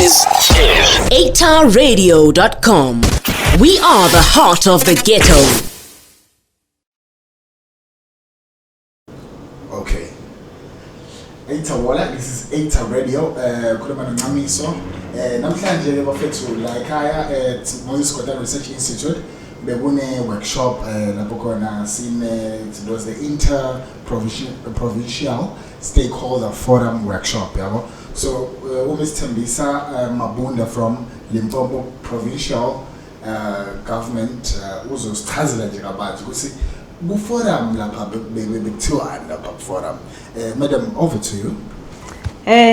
This is AtarRadio.com. We are the heart of the ghetto. Okay. Wala, this is Atar Radio. Khuluma noNamiso. Namhlanje ke bafethu la ekhaya at Moses Kotane Research Institute bekune workshop lapho khona it was the inter-provincial stakeholder forum workshop, yabo. So Ms. Tembisa Mabunda from Limpopo provincial government uzosichazela nje kabanzi ukuthi forum lapha bekuthiwani lapha forum. Madam, over to you.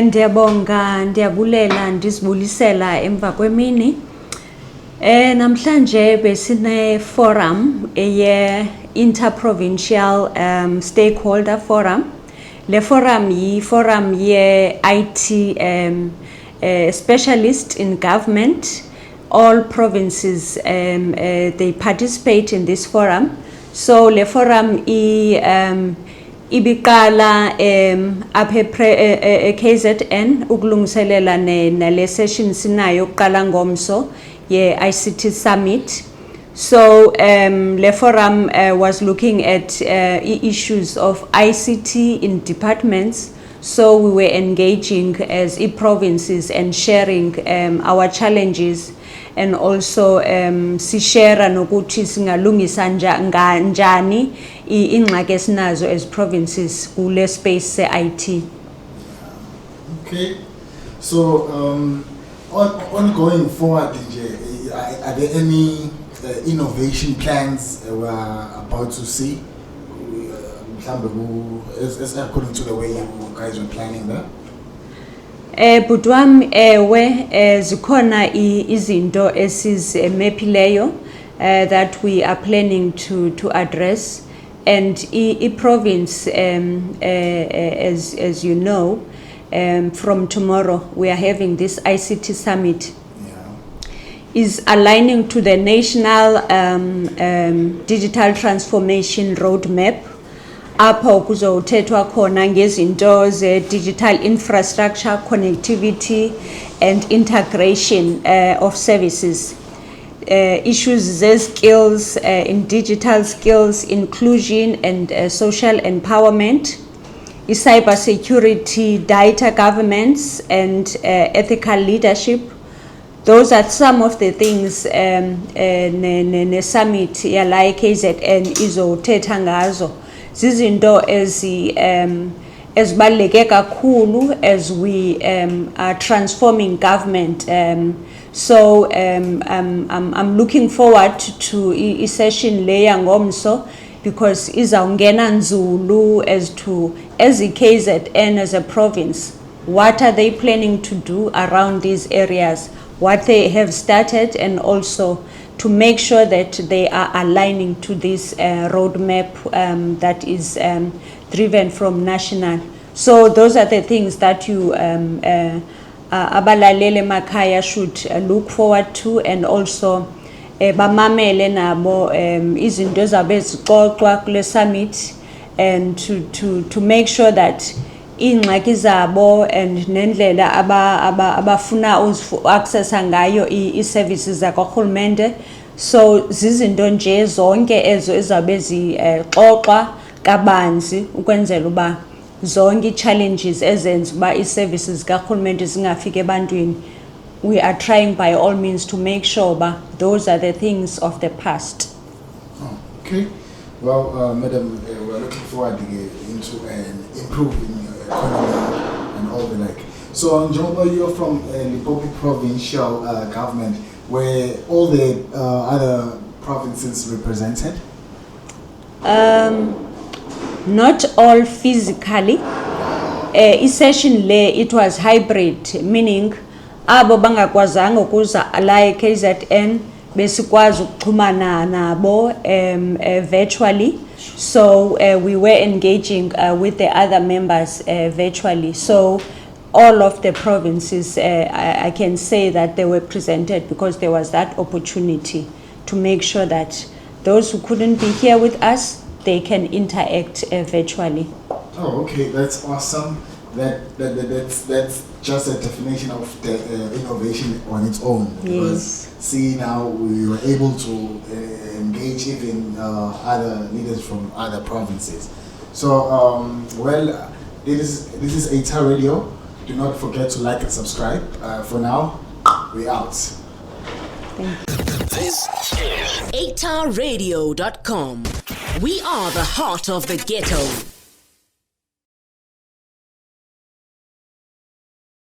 Ndiyabonga, ndiyabulela, ndizibulisela emva kwemini. Namhlanje besine forum eye interprovincial stakeholder forum. Le forum ye IT specialist in government. All provinces they participate in this forum. So le forum ibikala aphe KZN ukulungiselela le session sinayo uqala ngomso ye ICT summit. So le forum was looking at issues of ICT in departments. So we were engaging as provinces and sharing our challenges, and also sishare nokuthi singalungisa njani ingxaki esinazo as provinces kule space se IT. Okay. So ongoing forward, are there any innovation plans we are about to see? According to the way you guys were planning that? Budwam ewe zikhona izinto esizimephileyo that we are planning to address, and I province as you know, from tomorrow we are having this ICT summit. Is aligning to the national digital transformation roadmap. Apho kuzothethwa khona ngezinto ze digital infrastructure, connectivity and integration of services. Issues ze skills in digital skills, inclusion and social empowerment, cyber security, data governance and ethical leadership. Those are some of the things ne summit yala KZN izothetha ngazo. Zizinto ezibaluleke kakhulu as we are transforming government. So I'm looking forward to a session leya ngomso, because izawungena nzulu as to as a KZN as a province, what are they planning to do around these areas, what they have started, and also to make sure that they are aligning to this roadmap that is driven from national. So those are the things that you abalalele makhaya should look forward to, and also bamamele nabo izinto ezabe zixoxwa kule summit, and to make sure that ingxaki zabo and nendlela abafuna accessa ngayo i-services zakarhulumente. So zizinto nje zonke ezo ezabe zixoxwa kabanzi ukwenzela uba zonke challenges ezenza uba i-services zakarhulumente zingafiki ebantwini. We are trying by all means to make sure ba those are the things of the past. Okay. Well, Madam, we're looking forward into improving economy and all the like. So, Njoba, you're from Limpopo provincial government, where all the other provinces represented? Not all physically. Essentially, it was hybrid, meaning abo bangakwazanga ukuza la KZN besikwazi ukuxhumana nabo virtually. So we were engaging with the other members virtually. So all of the provinces, I can say that they were presented, because there was that opportunity to make sure that those who couldn't be here with us, they can interact virtually. Oh, okay, that's awesome. That's just a definition of the innovation on its own. Because see now we were able to engage even other leaders from other provinces. So well, this is ATAR Radio. Do not forget to like and subscribe. For now, we out. This is ATARradio.com. We are the heart of the ghetto.